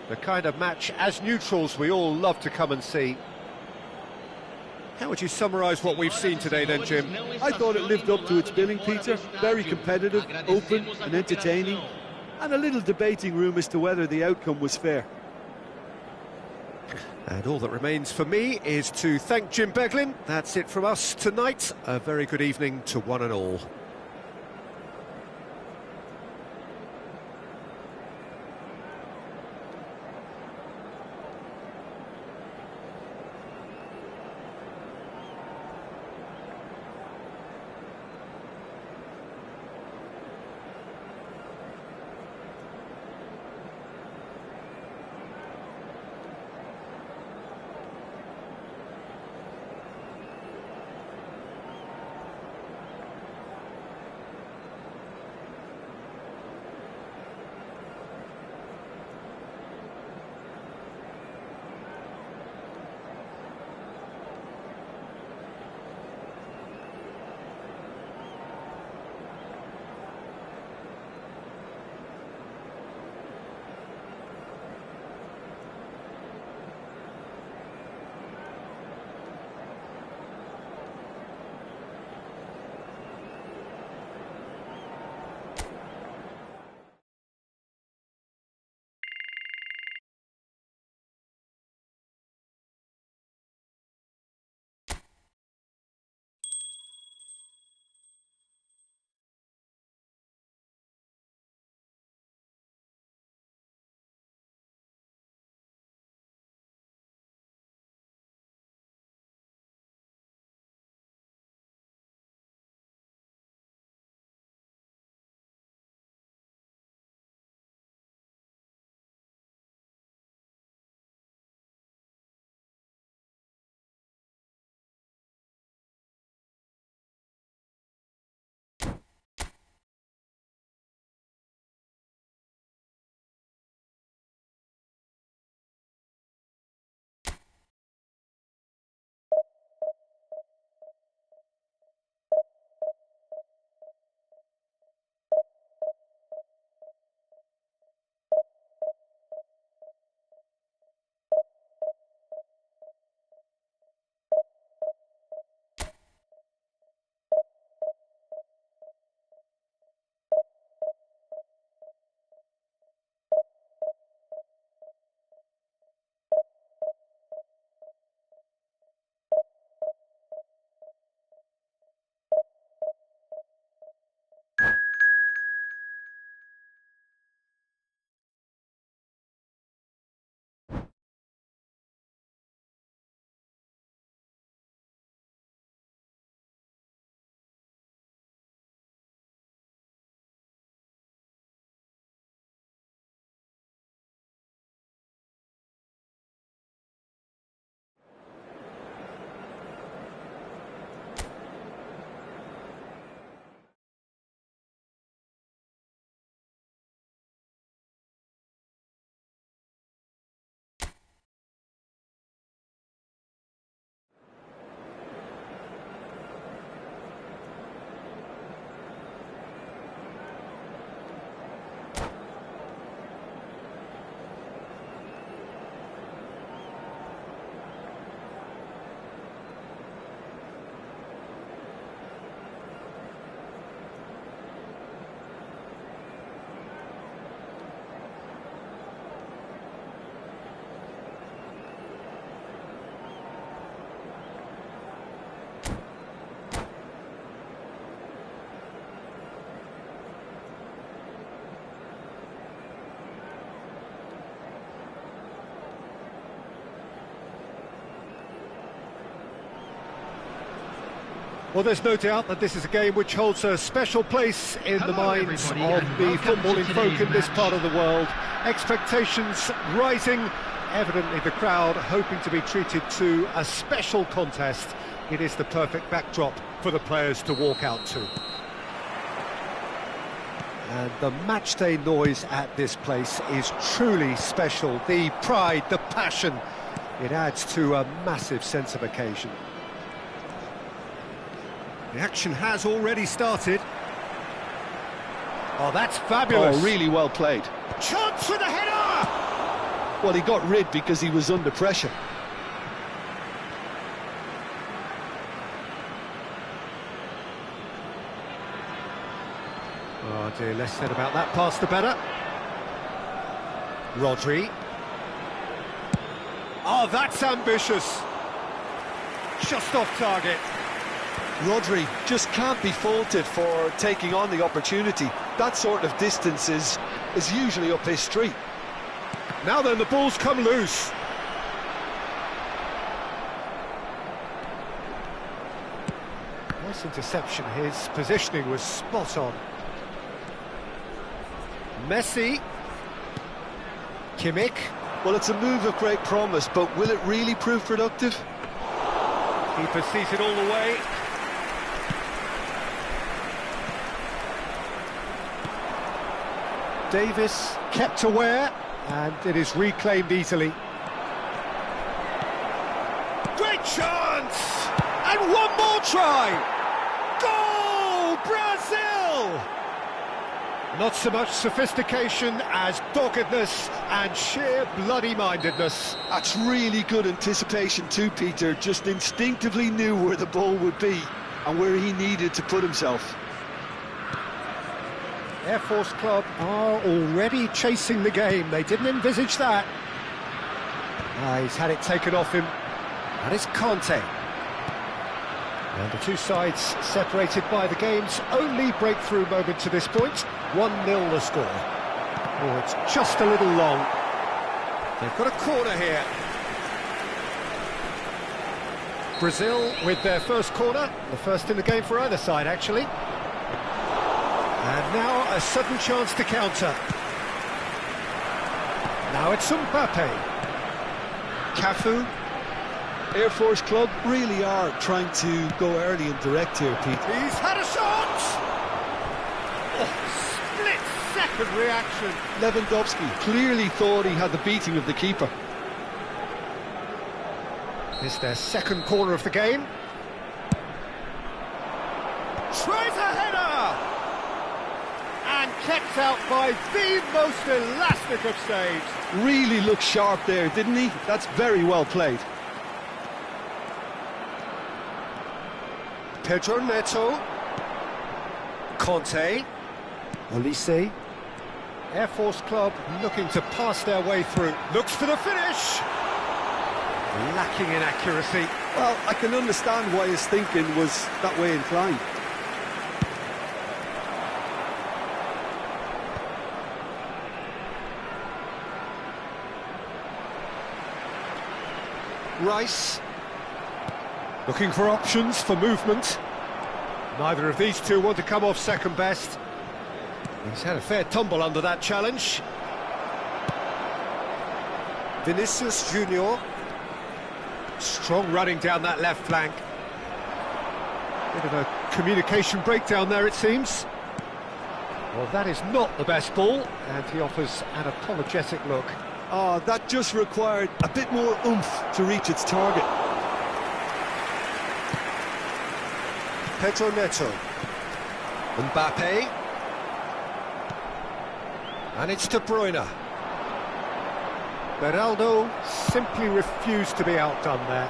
The kind of match, as neutrals, we all love to come and see. How would you summarise what we've seen today then, Jim? I thought it lived up to its billing, Peter. Very competitive, open and entertaining. And a little debating room as to whether the outcome was fair. And all that remains for me is to thank Jim Beglin. That's it from us tonight. A very good evening to one and all. Well, there's no doubt that this is a game which holds a special place in the minds of the footballing folk in this part of the world. Expectations rising, evidently the crowd hoping to be treated to a special contest. It is the perfect backdrop for the players to walk out to. And the matchday noise at this place is truly special. The pride, the passion, it adds to a massive sense of occasion. The action has already started. Oh, that's fabulous. Oh, really well played. Chance for the header! Well, he got rid because he was under pressure. Oh dear, less said about that pass the better. Rodri. Oh, that's ambitious. Just off target. Rodri just can't be faulted for taking on the opportunity. That sort of distance is usually up his street. Now then, the ball's come loose. Nice interception. His positioning was spot on. Messi. Kimmich. Well, it's a move of great promise, but will it really prove productive? Keeper sees it all the way. Davis kept aware, and it is reclaimed easily. Great chance! And one more try! Goal! Brazil! Not so much sophistication as doggedness and sheer bloody-mindedness. That's really good anticipation too, Peter. Just instinctively knew where the ball would be and where he needed to put himself. Air Force Club are already chasing the game. They didn't envisage that. He's had it taken off him. That is Conte. And the two sides separated by the game's only breakthrough moment to this point. 1-0 the score. Oh, it's just a little long. They've got a corner here. Brazil with their first corner. The first in the game for either side, actually. And now a sudden chance to counter. Now it's Mbappe. Cafu. Air Force Club really are trying to go early and direct here, Pete. He's had a shot! Oh, split-second reaction. Lewandowski clearly thought he had the beating of the keeper. This is their second corner of the game. Tries a header! And kept out by the most elastic of saves. Really looked sharp there, didn't he? That's very well played. Pedro Neto. Conte. Olise. Air Force Club looking to pass their way through. Looks for the finish. Lacking in accuracy. Well, I can understand why his thinking was that way inclined. Rice. Looking for options for movement. Neither of these two want to come off second best. He's had a fair tumble under that challenge. Vinicius Junior. Strong running down that left flank. Bit of a communication breakdown there, it seems. Well, that is not the best ball, and he offers an apologetic look. Oh, that just required a bit more oomph to reach its target. Pedro Neto. Mbappe. And it's De Bruyne. Beraldo simply refused to be outdone there.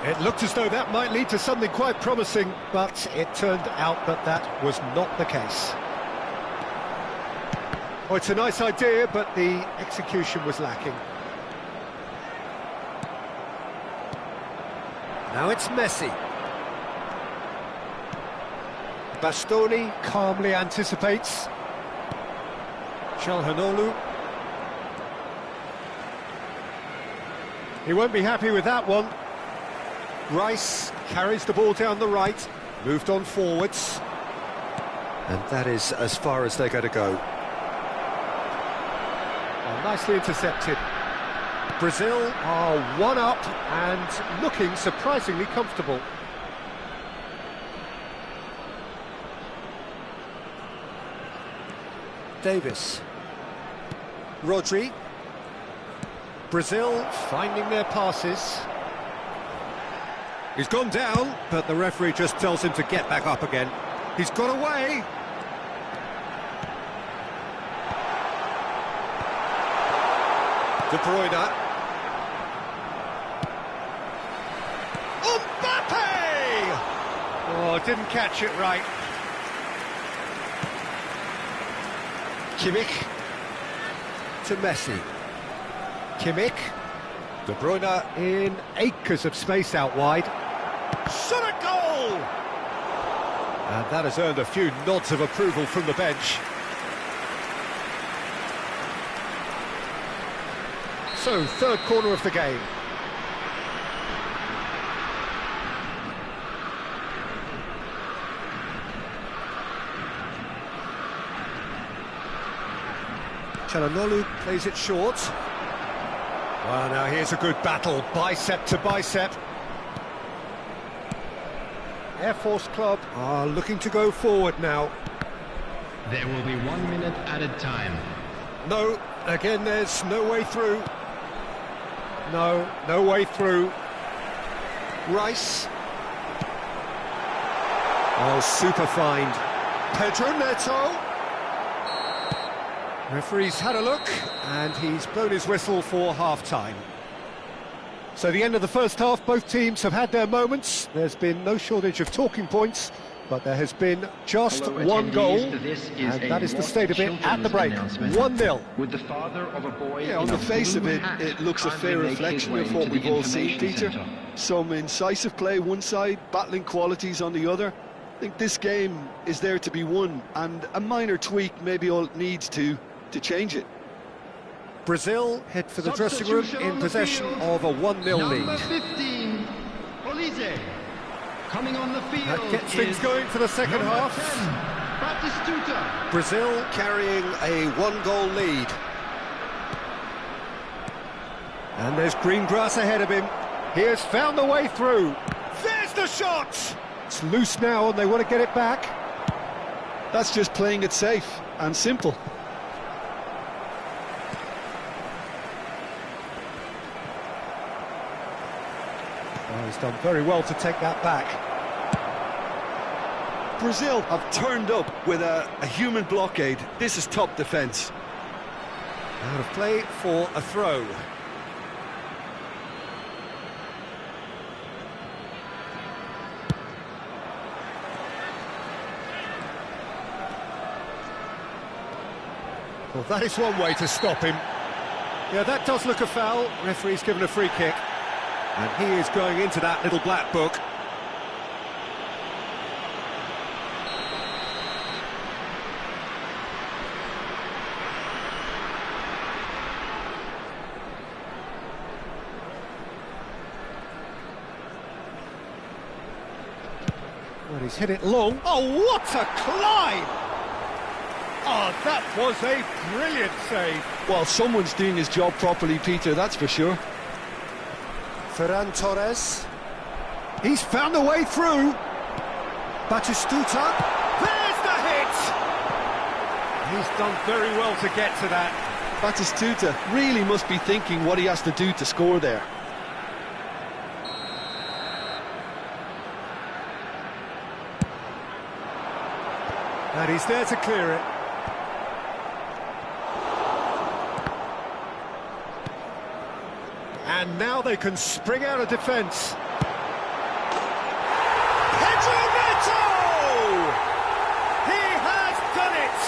It looked as though that might lead to something quite promising, but it turned out that that was not the case. Oh, it's a nice idea, but the execution was lacking. Now it's Messi. Bastoni calmly anticipates. Çalhanoğlu. He won't be happy with that one. Rice carries the ball down the right, moved on forwards. And that is as far as they're going to go. Well, nicely intercepted. Brazil are 1-up and looking surprisingly comfortable. Davis. Rodri. Brazil finding their passes. He's gone down, but the referee just tells him to get back up again. He's got away. De Bruyne. Mbappe! Oh, didn't catch it right. Kimmich to Messi. Kimmich. De Bruyne in acres of space out wide. Shot a goal! And that has earned a few nods of approval from the bench. So, third corner of the game. Çalhanoğlu plays it short. Well, now here's a good battle, bicep to bicep. Air Force Club are looking to go forward now. There will be 1 minute added time. No, again there's no way through. No way through. Rice. Oh, super find. Pedro Neto. Referee's had a look, and he's blown his whistle for half-time. So the end of the first half, both teams have had their moments. There's been no shortage of talking points, but there has been just one goal, and that is the state of it at the break. 1-0. With the father of a boy. Yeah, on the face of it, it looks a fair reflection of what we've all seen, Peter. Some incisive play one side, battling qualities on the other. I think this game is there to be won, and a minor tweak maybe all it needs to change it. Brazil head for the dressing room in possession of a 1-0 lead. Number 15, Olise. Coming on the field. That gets things going for the second half. 10, Batistuta. Brazil carrying a 1-goal lead. And there's green grass ahead of him. He has found the way through. There's the shot! It's loose now and they want to get it back. That's just playing it safe and simple. Oh, he's done very well to take that back. Brazil have turned up with a human blockade. This is top defence. Out of play for a throw. Well, that is one way to stop him. Yeah, that does look a foul. Referee's given a free kick. And he is going into that little black book. Well, he's hit it long. Oh, what a climb! Oh, that was a brilliant save. Well, someone's doing his job properly, Peter, that's for sure. Ferran Torres. He's found a way through. Batistuta. There's the hit! He's done very well to get to that. Batistuta really must be thinking what he has to do to score there. And he's there to clear it. And now they can spring out of defence. Pedro Neto! He has done it!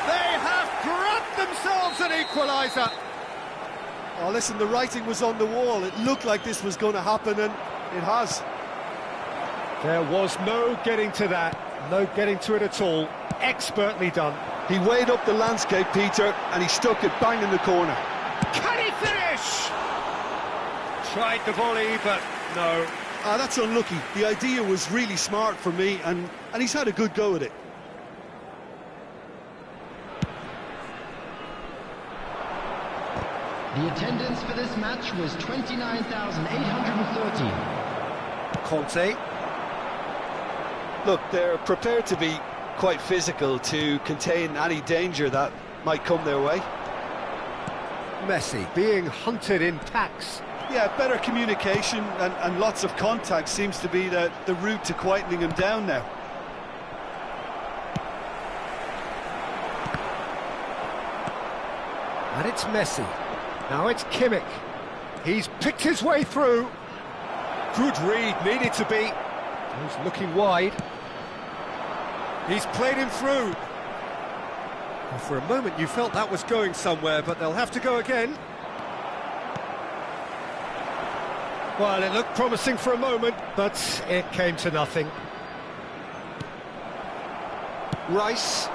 They have grabbed themselves an equaliser. Oh, listen, the writing was on the wall. It looked like this was going to happen, and it has. There was no getting to that. No getting to it at all. Expertly done. He weighed up the landscape, Peter, and he stuck it bang in the corner. Can he finish? Tried the volley, but no. That's unlucky. The idea was really smart for me, and he's had a good go at it. The attendance for this match was 29,830. Conte. Look, they're prepared to be quite physical to contain any danger that might come their way. Messi being hunted in packs. Yeah, better communication and lots of contact seems to be the route to quietening him down now. And it's Messi. Now it's Kimmich. He's picked his way through. Good read, needed to be. He's looking wide. He's played him through. Well, for a moment you felt that was going somewhere, but they'll have to go again. Well, it looked promising for a moment, but it came to nothing. Rice.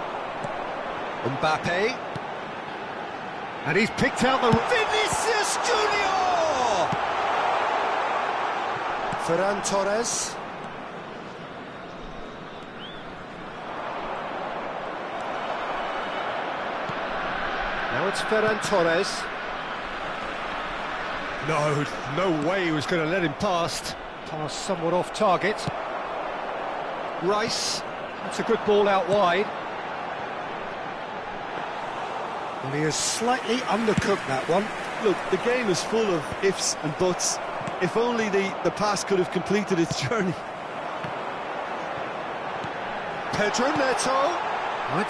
Mbappe. And he's picked out the... Vinicius Junior! Ferran Torres. Now it's Ferran Torres. No way he was going to let him past. Pass somewhat off target. Rice. That's a good ball out wide. Well, he has slightly undercooked that one. Look, the game is full of ifs and buts. If only the pass could have completed its journey. Pedro Neto. And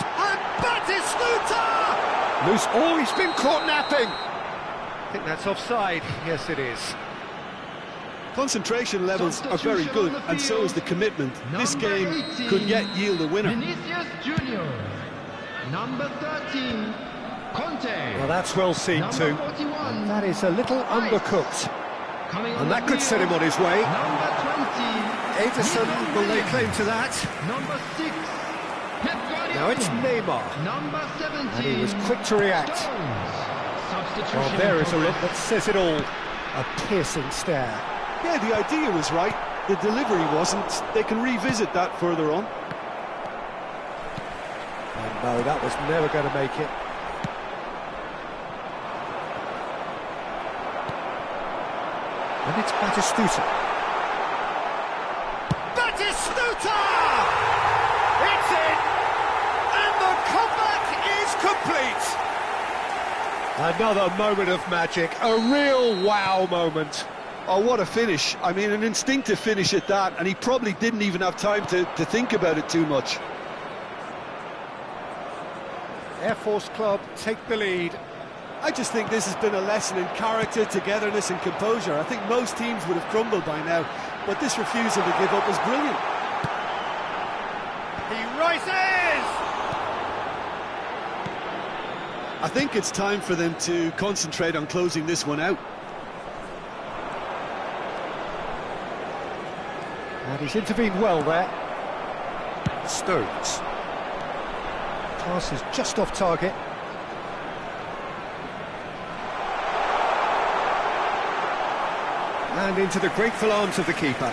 Batistuta! Who's always been caught napping. I think that's offside. Yes, it is. Concentration levels are very good, and so is the commitment. This game could yet yield a winner. Vinicius Junior. Number 13, Conte. Well, that's well seen too. Number 41, That is a little undercooked. And that could set him on his way. Number 20, Ederson will lay claim to that. Number 6, Pep Guardiola. Now it's Neymar. Number 17, And he was quick to react. Substitution. Well, there is a look that says it all. A piercing stare. Yeah, the idea was right. The delivery wasn't. They can revisit that further on. And no, that was never going to make it. And it's Batistuta. Batistuta! It's in! And the comeback is complete! Another moment of magic, a real wow moment. Oh, what a finish. I mean, an instinctive finish at that, and he probably didn't even have time to think about it too much. Air Force Club take the lead. I just think this has been a lesson in character, togetherness and composure. I think most teams would have crumbled by now, but this refusal to give up was brilliant. He rises! I think it's time for them to concentrate on closing this one out. And he's intervened well there. Stones. Pass is just off target. And into the grateful arms of the keeper.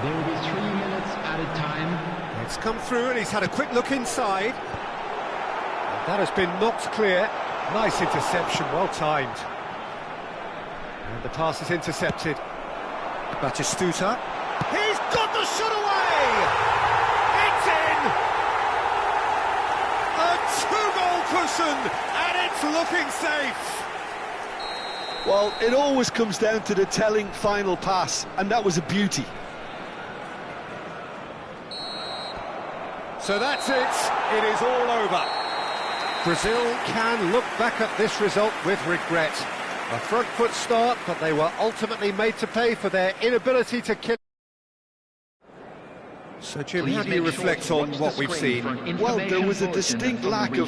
There will be 3 minutes added time. It's come through and he's had a quick look inside. And that has been knocked clear. Nice interception, well timed. And the pass is intercepted. Batistuta. He's got the shot away! It's in! A two-goal cushion, and it's looking safe. Well, it always comes down to the telling final pass, and that was a beauty. So that's it. It is all over. Brazil can look back at this result with regret. A front foot start, but they were ultimately made to pay for their inability to kill. So, Jim, how do you reflect on what we've seen? Well, there was a distinct lack of